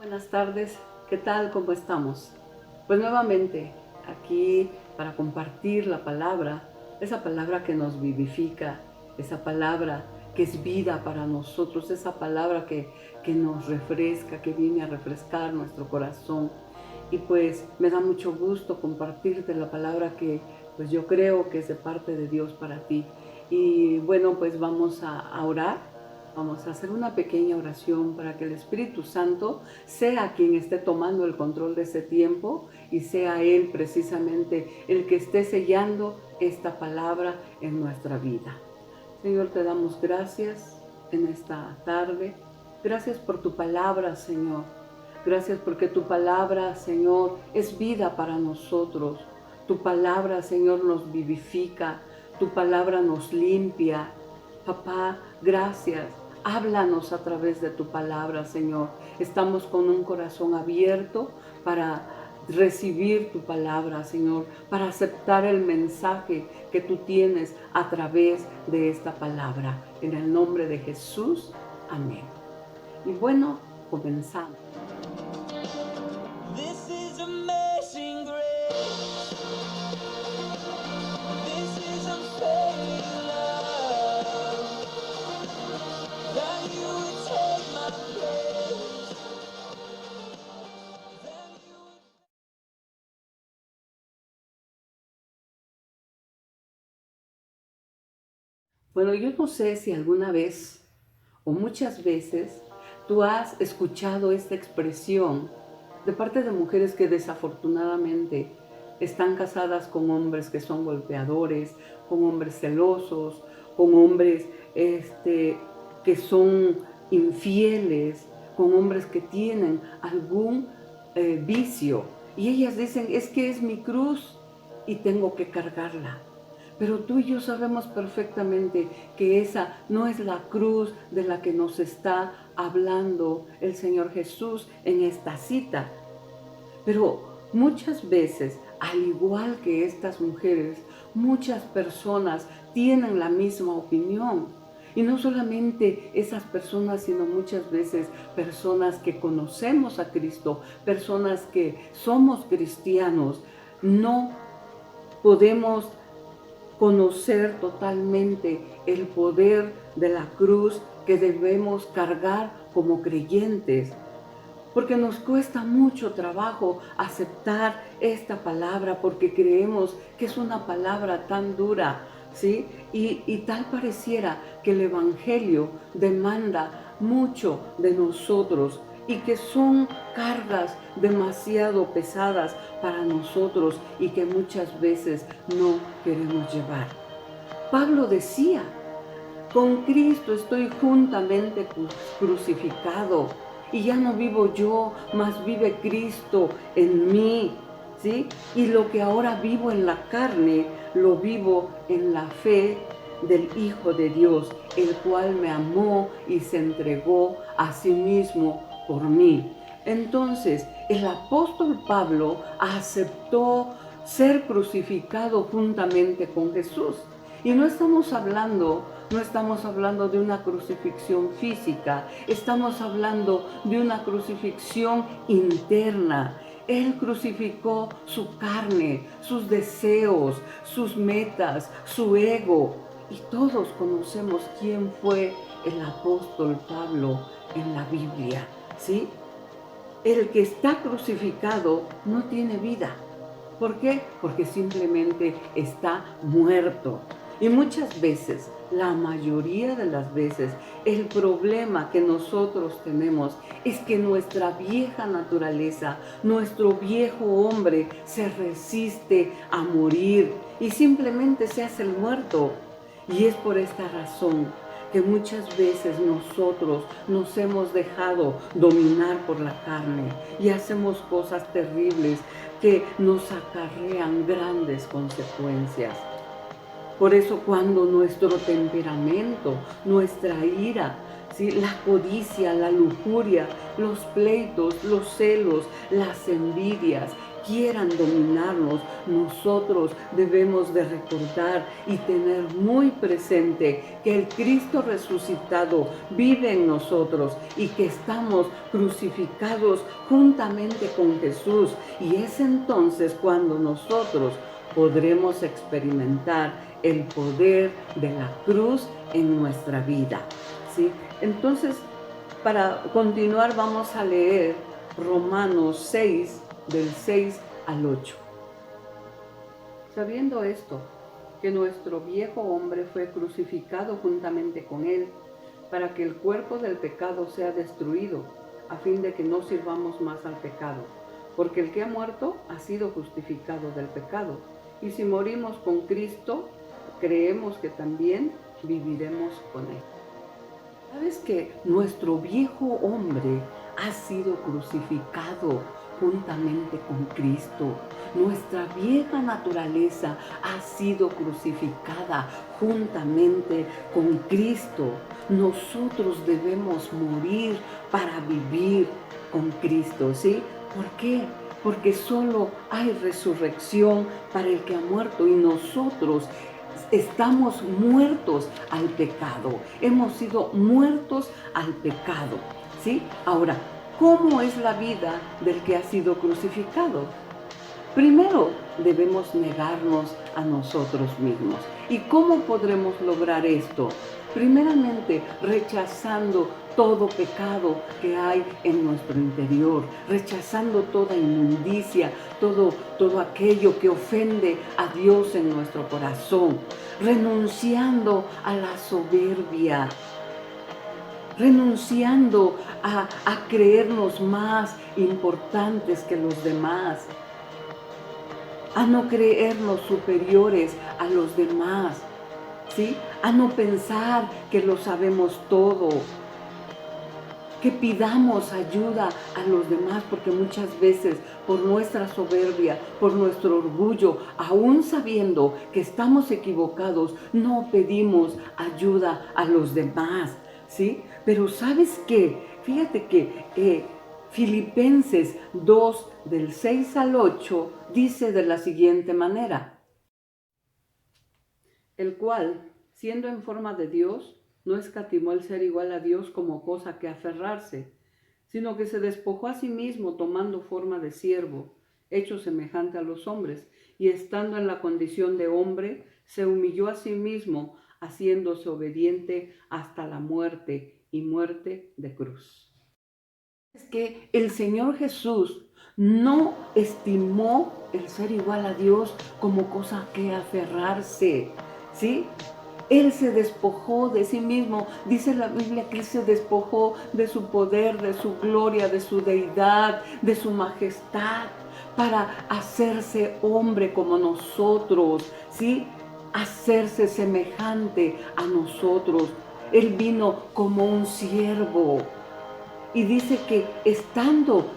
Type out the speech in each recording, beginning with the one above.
Buenas tardes, ¿qué tal? ¿Cómo estamos? Pues nuevamente aquí para compartir la palabra, esa palabra que nos vivifica, esa palabra que es vida para nosotros, esa palabra que nos refresca, que viene a refrescar nuestro corazón. Y pues me da mucho gusto compartirte la palabra que pues yo creo que es de parte de Dios para ti. Y bueno, pues vamos a orar. Vamos a hacer una pequeña oración para que el Espíritu Santo sea quien esté tomando el control de ese tiempo y sea Él precisamente el que esté sellando esta palabra en nuestra vida. Señor, te damos gracias en esta tarde. Gracias por tu palabra, Señor. Gracias porque tu palabra, Señor, es vida para nosotros. Tu palabra, Señor, nos vivifica. Tu palabra nos limpia. Papá, gracias. Háblanos a través de tu palabra, Señor. Estamos con un corazón abierto para recibir tu palabra, Señor, para aceptar el mensaje que tú tienes a través de esta palabra. En el nombre de Jesús, amén. Y bueno, comenzamos. This is amazing grace. This is unfailing love. That you would take my place. That you would... Bueno, yo no sé si alguna vez o muchas veces tú has escuchado esta expresión de parte de mujeres que desafortunadamente están casadas con hombres que son golpeadores, con hombres celosos, con hombres que son infieles, con hombres que tienen algún vicio. Y ellas dicen, es que es mi cruz y tengo que cargarla. Pero tú y yo sabemos perfectamente que esa no es la cruz de la que nos está hablando el Señor Jesús en esta cita. Pero muchas veces, al igual que estas mujeres, muchas personas tienen la misma opinión. Y no solamente esas personas, sino muchas veces personas que conocemos a Cristo, personas que somos cristianos, no podemos conocer totalmente el poder de la cruz que debemos cargar como creyentes. Porque nos cuesta mucho trabajo aceptar esta palabra porque creemos que es una palabra tan dura, ¿sí? Y tal pareciera que el Evangelio demanda mucho de nosotros y que son cargas demasiado pesadas para nosotros y que muchas veces no queremos llevar. Pablo decía, con Cristo estoy juntamente crucificado y ya no vivo yo, mas vive Cristo en mí, ¿sí? Y lo que ahora vivo en la carne, lo vivo en la fe del Hijo de Dios, el cual me amó y se entregó a sí mismo por mí. Entonces, el apóstol Pablo aceptó ser crucificado juntamente con Jesús. Y no estamos hablando de una crucifixión física, estamos hablando de una crucifixión interna. Él crucificó su carne, sus deseos, sus metas, su ego. Y todos conocemos quién fue el apóstol Pablo en la Biblia, ¿sí? El que está crucificado no tiene vida. ¿Por qué? Porque simplemente está muerto. Y muchas veces, la mayoría de las veces, el problema que nosotros tenemos es que nuestra vieja naturaleza, nuestro viejo hombre se resiste a morir y simplemente se hace el muerto. Y es por esta razón que muchas veces nosotros nos hemos dejado dominar por la carne y hacemos cosas terribles que nos acarrean grandes consecuencias. Por eso cuando nuestro temperamento, nuestra ira, ¿sí? La codicia, la lujuria, los pleitos, los celos, las envidias, quieran dominarnos, nosotros debemos de recordar y tener muy presente que el Cristo resucitado vive en nosotros y que estamos crucificados juntamente con Jesús. Y es entonces cuando nosotros podremos experimentar el poder de la cruz en nuestra vida, ¿sí? Entonces, para continuar vamos a leer Romanos 6, del 6 al 8. Sabiendo esto, que nuestro viejo hombre fue crucificado juntamente con él, para que el cuerpo del pecado sea destruido, a fin de que no sirvamos más al pecado. Porque el que ha muerto ha sido justificado del pecado. Y si morimos con Cristo, creemos que también viviremos con él. ¿Sabes que nuestro viejo hombre ha sido crucificado juntamente con Cristo? Nuestra vieja naturaleza ha sido crucificada juntamente con Cristo. Nosotros debemos morir para vivir con Cristo, ¿sí? ¿Por qué? Porque solo hay resurrección para el que ha muerto y nosotros estamos muertos al pecado. Hemos sido muertos al pecado, ¿sí? Ahora, ¿cómo es la vida del que ha sido crucificado? Primero, debemos negarnos a nosotros mismos. ¿Y cómo podremos lograr esto? Primeramente, rechazando todo pecado que hay en nuestro interior, rechazando toda inmundicia, todo aquello que ofende a Dios en nuestro corazón, renunciando a la soberbia, renunciando a creernos más importantes que los demás, a no creernos superiores a los demás, ¿sí? A no pensar que lo sabemos todo, que pidamos ayuda a los demás, porque muchas veces por nuestra soberbia, por nuestro orgullo, aún sabiendo que estamos equivocados, no pedimos ayuda a los demás, ¿sí? Pero ¿sabes qué? Fíjate que Filipenses 2, del 6 al 8, dice de la siguiente manera: el cual, siendo en forma de Dios, no escatimó el ser igual a Dios como cosa que aferrarse, sino que se despojó a sí mismo tomando forma de siervo, hecho semejante a los hombres, y estando en la condición de hombre, se humilló a sí mismo, haciéndose obediente hasta la muerte y muerte de cruz. Es que el Señor Jesús no estimó el ser igual a Dios como cosa que aferrarse, ¿sí? Él se despojó de sí mismo. Dice la Biblia que Él se despojó de su poder, de su gloria, de su deidad, de su majestad, para hacerse hombre como nosotros, ¿sí? Hacerse semejante a nosotros. Él vino como un siervo. Y dice que estando,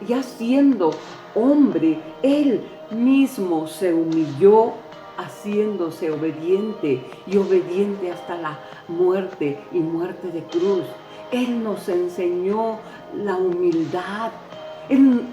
ya siendo hombre, Él mismo se humilló, haciéndose obediente y obediente hasta la muerte y muerte de cruz. Él nos enseñó la humildad. Él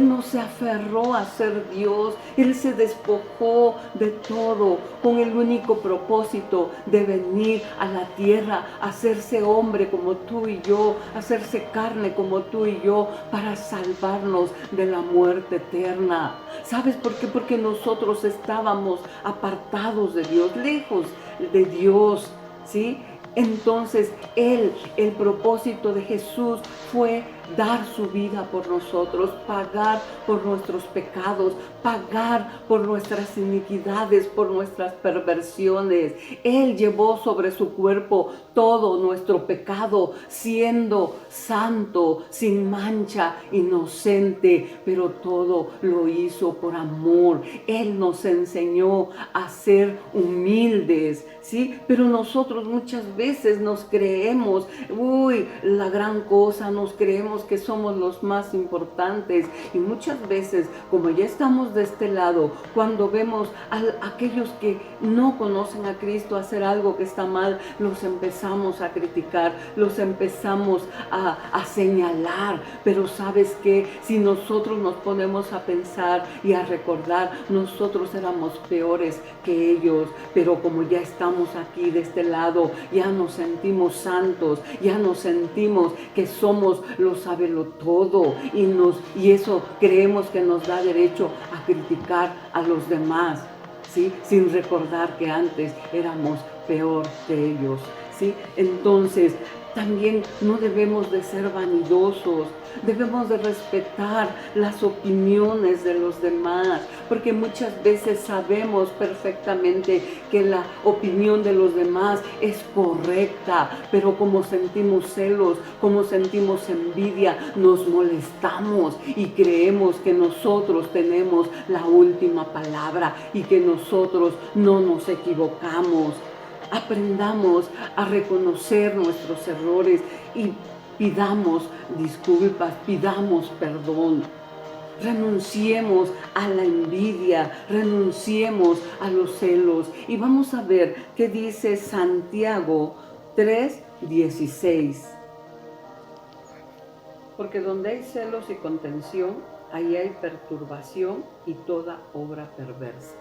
no se aferró a ser Dios, Él se despojó de todo con el único propósito de venir a la tierra, a hacerse hombre como tú y yo, a hacerse carne como tú y yo, para salvarnos de la muerte eterna. ¿Sabes por qué? Porque nosotros estábamos apartados de Dios, lejos de Dios, ¿sí? Entonces el propósito de Jesús fue dar su vida por nosotros, pagar por nuestros pecados, pagar por nuestras iniquidades, por nuestras perversiones. Él llevó sobre su cuerpo todo nuestro pecado, siendo santo, sin mancha, inocente, pero todo lo hizo por amor. Él nos enseñó a ser humildes, ¿sí? Pero nosotros muchas veces nos creemos, la gran cosa, nos creemos creemos que somos los más importantes. Y muchas veces, como ya estamos de este lado, cuando vemos a aquellos que no conocen a Cristo hacer algo que está mal, los empezamos a criticar, los empezamos a señalar. Pero ¿sabes qué? Si nosotros nos ponemos a pensar y a recordar, nosotros éramos peores que ellos, pero como ya estamos aquí de este lado, ya nos sentimos santos, ya nos sentimos que somos los sabelotodo y eso creemos que nos da derecho a criticar a los demás, ¿sí? Sin recordar que antes éramos peor que ellos, ¿sí? Entonces, también no debemos de ser vanidosos, debemos de respetar las opiniones de los demás, porque muchas veces sabemos perfectamente que la opinión de los demás es correcta, pero como sentimos celos, como sentimos envidia, nos molestamos y creemos que nosotros tenemos la última palabra y que nosotros no nos equivocamos. Aprendamos a reconocer nuestros errores y pidamos disculpas, pidamos perdón. Renunciemos a la envidia, renunciemos a los celos. Y vamos a ver qué dice Santiago 3:16. Porque donde hay celos y contención, ahí hay perturbación y toda obra perversa.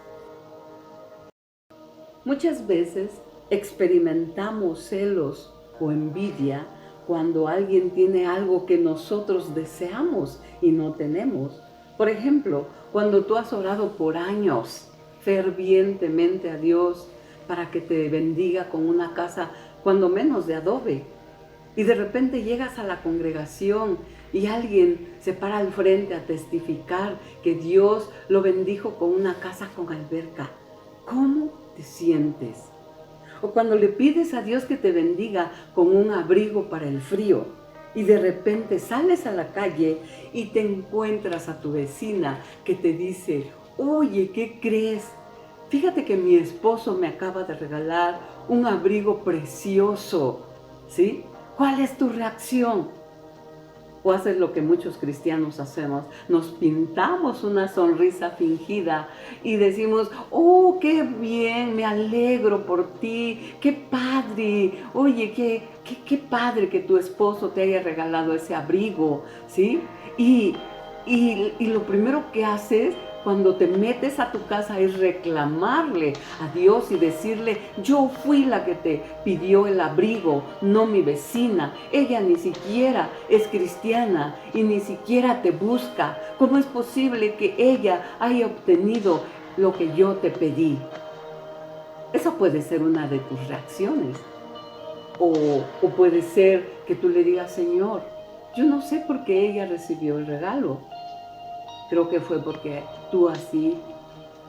Muchas veces experimentamos celos o envidia cuando alguien tiene algo que nosotros deseamos y no tenemos. Por ejemplo, cuando tú has orado por años fervientemente a Dios para que te bendiga con una casa, cuando menos de adobe, y de repente llegas a la congregación y alguien se para al frente a testificar que Dios lo bendijo con una casa con alberca. ¿Cómo te sientes? O cuando le pides a Dios que te bendiga con un abrigo para el frío y de repente sales a la calle y te encuentras a tu vecina que te dice: oye, ¿qué crees? Fíjate que mi esposo me acaba de regalar un abrigo precioso, ¿sí? ¿Cuál es tu reacción? O haces lo que muchos cristianos hacemos, nos pintamos una sonrisa fingida y decimos: oh, qué bien, me alegro por ti, qué padre, oye, qué padre que tu esposo te haya regalado ese abrigo, ¿sí? Y lo primero que haces cuando te metes a tu casa es reclamarle a Dios y decirle: yo fui la que te pidió el abrigo, no mi vecina. Ella ni siquiera es cristiana y ni siquiera te busca. ¿Cómo es posible que ella haya obtenido lo que yo te pedí? Esa puede ser una de tus reacciones. O puede ser que tú le digas: Señor, yo no sé por qué ella recibió el regalo. Creo que fue porque tú así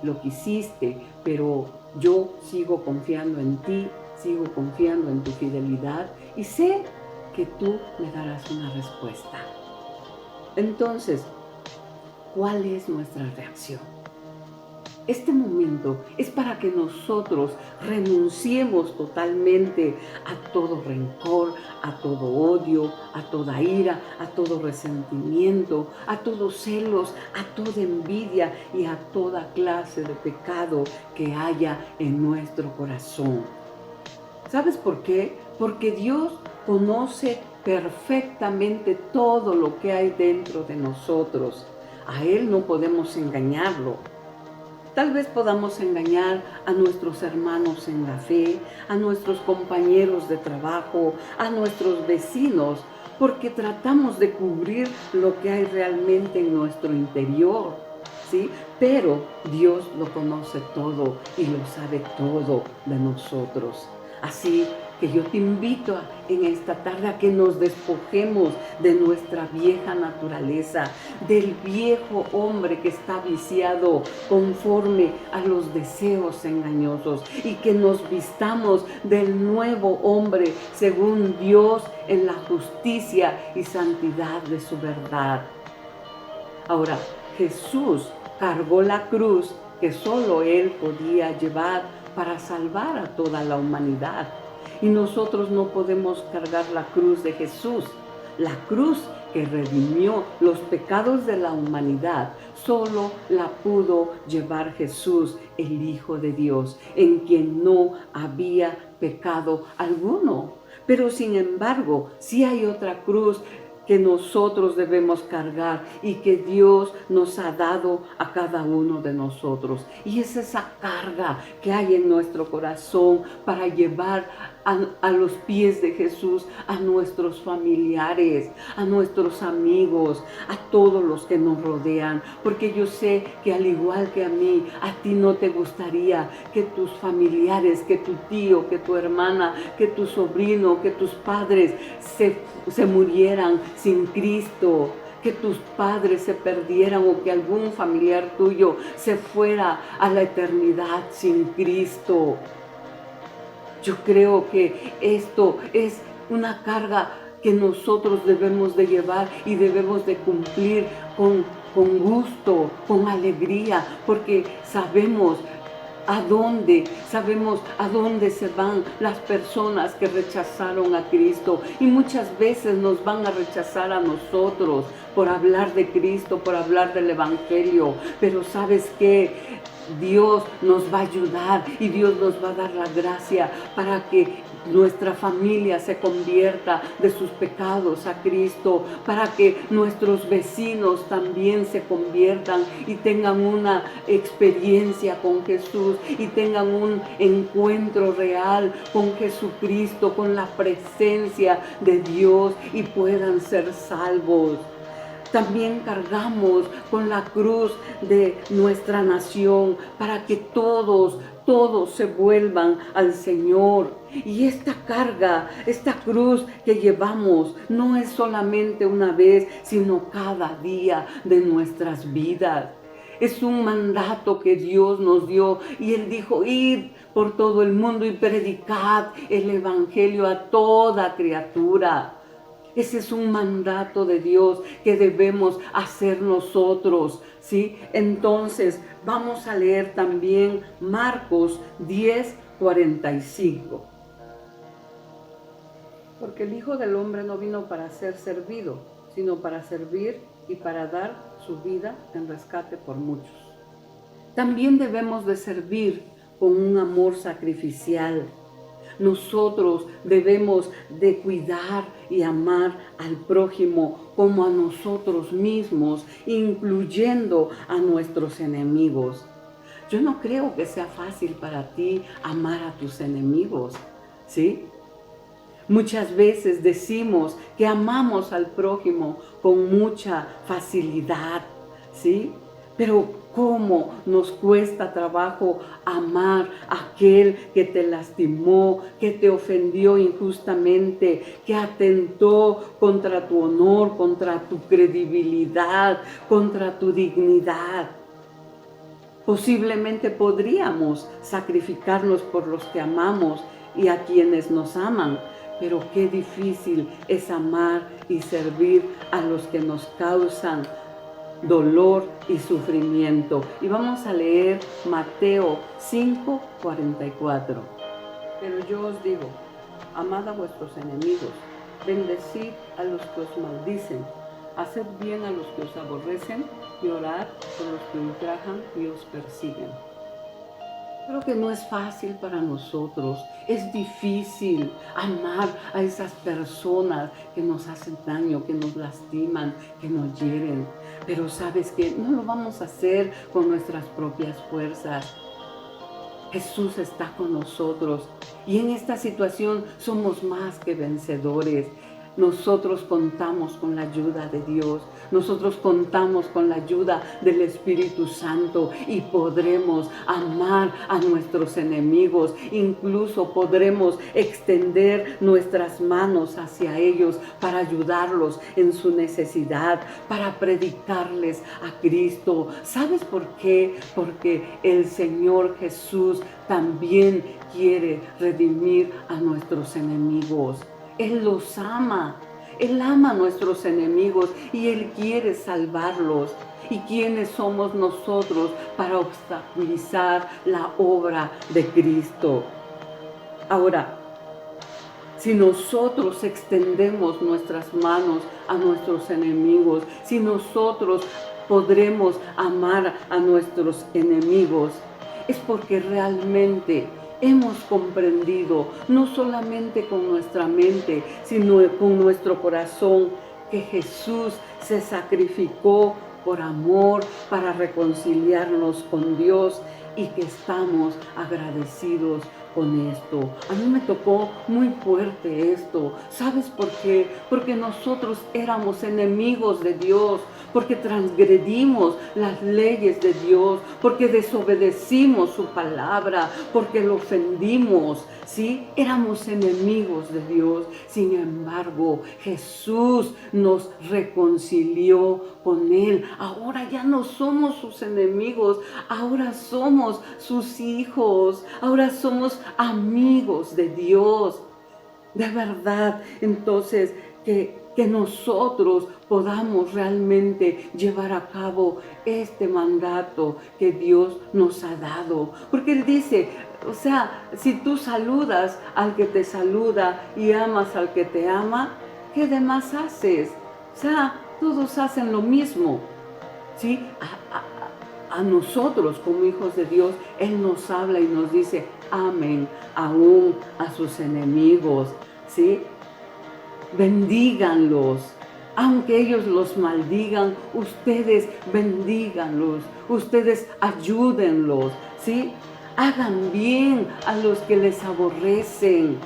lo quisiste, pero yo sigo confiando en ti, sigo confiando en tu fidelidad y sé que tú me darás una respuesta. Entonces, ¿cuál es nuestra reacción? Este momento es para que nosotros renunciemos totalmente a todo rencor, a todo odio, a toda ira, a todo resentimiento, a todos celos, a toda envidia y a toda clase de pecado que haya en nuestro corazón. ¿Sabes por qué? Porque Dios conoce perfectamente todo lo que hay dentro de nosotros. A Él no podemos engañarlo. Tal vez podamos engañar a nuestros hermanos en la fe, a nuestros compañeros de trabajo, a nuestros vecinos, porque tratamos de cubrir lo que hay realmente en nuestro interior, ¿sí? Pero Dios lo conoce todo y lo sabe todo de nosotros. Así que yo te invito en esta tarde a que nos despojemos de nuestra vieja naturaleza, del viejo hombre que está viciado conforme a los deseos engañosos y que nos vistamos del nuevo hombre según Dios en la justicia y santidad de su verdad. Ahora, Jesús cargó la cruz que solo Él podía llevar para salvar a toda la humanidad. Y nosotros no podemos cargar la cruz de Jesús. La cruz que redimió los pecados de la humanidad, solo la pudo llevar Jesús, el Hijo de Dios, en quien no había pecado alguno. Pero sin embargo, sí hay otra cruz que nosotros debemos cargar y que Dios nos ha dado a cada uno de nosotros. Y es esa carga que hay en nuestro corazón para llevar a los pies de Jesús a nuestros familiares, a nuestros amigos, a todos los que nos rodean. Porque yo sé que al igual que a mí, a ti no te gustaría que tus familiares, que tu tío, que tu hermana, que tu sobrino, que tus padres se murieran sin Cristo, que tus padres se perdieran o que algún familiar tuyo se fuera a la eternidad sin Cristo. Yo creo que esto es una carga que nosotros debemos de llevar y debemos de cumplir con gusto, con alegría, porque sabemos a dónde se van las personas que rechazaron a Cristo. Y muchas veces nos van a rechazar a nosotros por hablar de Cristo, por hablar del Evangelio. Pero ¿sabes qué? Dios nos va a ayudar y Dios nos va a dar la gracia para que nuestra familia se convierta de sus pecados a Cristo, para que nuestros vecinos también se conviertan y tengan una experiencia con Jesús y tengan un encuentro real con Jesucristo, con la presencia de Dios y puedan ser salvos. También cargamos con la cruz de nuestra nación para que todos se vuelvan al Señor. Y esta carga, esta cruz que llevamos, no es solamente una vez, sino cada día de nuestras vidas. Es un mandato que Dios nos dio y Él dijo: id por todo el mundo y predicad el Evangelio a toda criatura. Ese es un mandato de Dios que debemos hacer nosotros, ¿sí? Entonces, vamos a leer también Marcos 10:45. Porque el Hijo del Hombre no vino para ser servido, sino para servir y para dar su vida en rescate por muchos. También debemos de servir con un amor sacrificial. Nosotros debemos de cuidar y amar al prójimo como a nosotros mismos, incluyendo a nuestros enemigos. Yo no creo que sea fácil para ti amar a tus enemigos, ¿sí? Muchas veces decimos que amamos al prójimo con mucha facilidad, ¿sí? Pero ¿cómo nos cuesta trabajo amar a aquel que te lastimó, que te ofendió injustamente, que atentó contra tu honor, contra tu credibilidad, contra tu dignidad? Posiblemente podríamos sacrificarnos por los que amamos y a quienes nos aman, pero qué difícil es amar y servir a los que nos causan dolor y sufrimiento. Y vamos a leer Mateo 5:44. Pero yo os digo, amad a vuestros enemigos, bendecid a los que os maldicen, haced bien a los que os aborrecen y orad por los que ultrajan y os persiguen. Creo que no es fácil para nosotros, es difícil amar a esas personas que nos hacen daño, que nos lastiman, que nos hieren. Pero ¿sabes qué? No lo vamos a hacer con nuestras propias fuerzas. Jesús está con nosotros y en esta situación somos más que vencedores. Nosotros contamos con la ayuda de Dios, nosotros contamos con la ayuda del Espíritu Santo y podremos amar a nuestros enemigos, incluso podremos extender nuestras manos hacia ellos para ayudarlos en su necesidad, para predicarles a Cristo. ¿Sabes por qué? Porque el Señor Jesús también quiere redimir a nuestros enemigos. Él los ama, Él ama a nuestros enemigos y Él quiere salvarlos. ¿Y quiénes somos nosotros para obstaculizar la obra de Cristo? Ahora, si nosotros extendemos nuestras manos a nuestros enemigos, si nosotros podremos amar a nuestros enemigos, es porque realmente hemos comprendido, no solamente con nuestra mente, sino con nuestro corazón, que Jesús se sacrificó por amor para reconciliarnos con Dios y que estamos agradecidos con esto. A mí me tocó muy fuerte esto. ¿Sabes por qué? Porque nosotros éramos enemigos de Dios, porque transgredimos las leyes de Dios, porque desobedecimos su palabra, porque lo ofendimos, ¿sí? Éramos enemigos de Dios. Sin embargo, Jesús nos reconcilió con Él. Ahora ya no somos sus enemigos, ahora somos sus hijos, ahora somos amigos de Dios. De verdad, entonces, que nosotros podamos realmente llevar a cabo este mandato que Dios nos ha dado. Porque Él dice, o sea, si tú saludas al que te saluda y amas al que te ama, ¿qué demás haces? O sea, todos hacen lo mismo, ¿sí? A nosotros como hijos de Dios, Él nos habla y nos dice, amen aún a sus enemigos, ¿sí? Bendíganlos. Aunque ellos los maldigan, ustedes bendíganlos, ustedes ayúdenlos, ¿sí? Hagan bien a los que les aborrecen.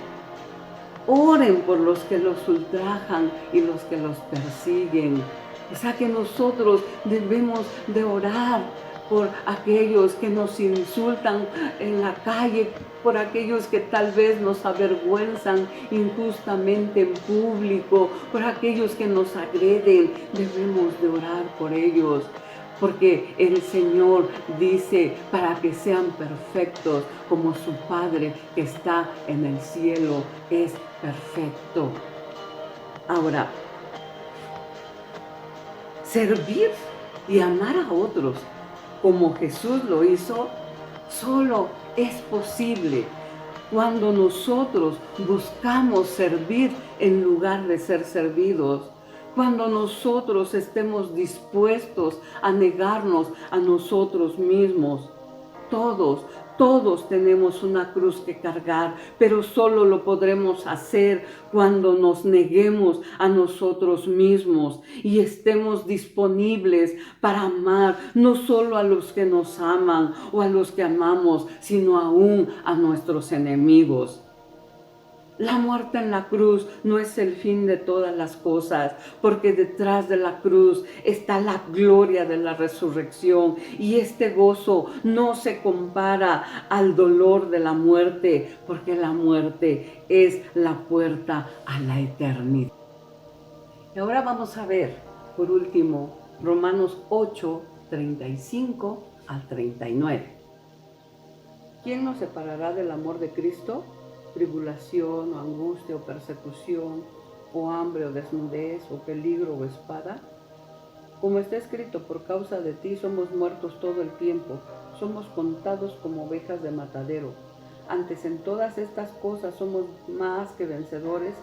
Oren por los que los ultrajan y los que los persiguen. O sea que nosotros debemos de orar por aquellos que nos insultan en la calle, por aquellos que tal vez nos avergüenzan injustamente en público, por aquellos que nos agreden. Debemos de orar por ellos. Porque el Señor dice, para que sean perfectos como su Padre que está en el cielo es perfecto. Ahora, servir y amar a otros como Jesús lo hizo, solo es posible cuando nosotros buscamos servir en lugar de ser servidos. Cuando nosotros estemos dispuestos a negarnos a nosotros mismos. Todos tenemos una cruz que cargar, pero solo lo podremos hacer cuando nos neguemos a nosotros mismos y estemos disponibles para amar no solo a los que nos aman o a los que amamos, sino aún a nuestros enemigos. La muerte en la cruz no es el fin de todas las cosas, porque detrás de la cruz está la gloria de la resurrección y este gozo no se compara al dolor de la muerte, porque la muerte es la puerta a la eternidad. Y ahora vamos a ver, por último, Romanos 8, 35 al 39. ¿Quién nos separará del amor de Cristo? Tribulación o angustia o persecución o hambre o desnudez o peligro o espada. Como está escrito, por causa de ti somos muertos todo el tiempo, somos contados como ovejas de matadero. Antes en todas estas cosas somos más que vencedores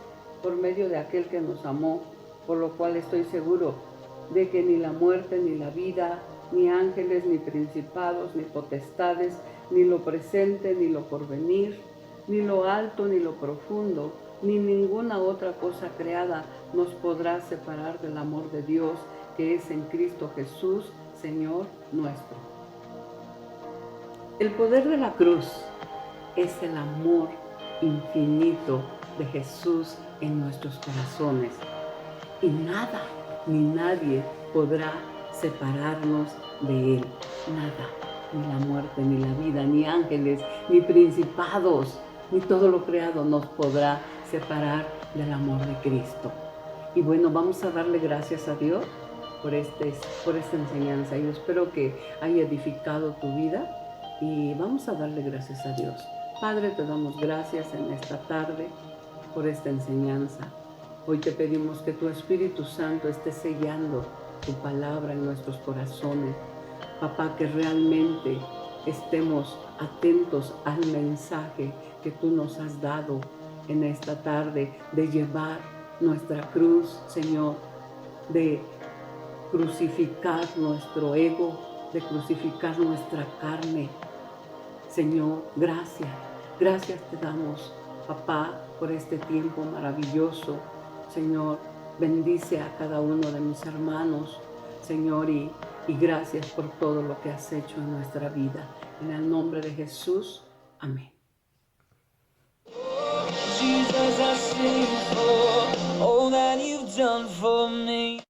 por medio de aquel que nos amó, por lo cual estoy seguro de que ni la muerte ni la vida, ni ángeles, ni principados, ni potestades, ni lo presente, ni lo porvenir, ni lo alto, ni lo profundo, ni ninguna otra cosa creada nos podrá separar del amor de Dios que es en Cristo Jesús, Señor nuestro. El poder de la cruz es el amor infinito de Jesús en nuestros corazones. Y nada ni nadie podrá separarnos de Él. Nada, ni la muerte, ni la vida, ni ángeles, ni principados, ni todo lo creado nos podrá separar del amor de Cristo. Y bueno, vamos a darle gracias a Dios por esta enseñanza. Yo espero que haya edificado tu vida y vamos a darle gracias a Dios. Padre, te damos gracias en esta tarde por esta enseñanza. Hoy te pedimos que tu Espíritu Santo esté sellando tu palabra en nuestros corazones. Papá, que realmente estemos atentos al mensaje que tú nos has dado en esta tarde de llevar nuestra cruz, Señor, de crucificar nuestro ego, de crucificar nuestra carne. Señor, gracias. Gracias te damos, papá, por este tiempo maravilloso. Señor, bendice a cada uno de mis hermanos, Señor, y gracias por todo lo que has hecho en nuestra vida. En el nombre de Jesús, amén. Jesus, I sing for all that you've done for me.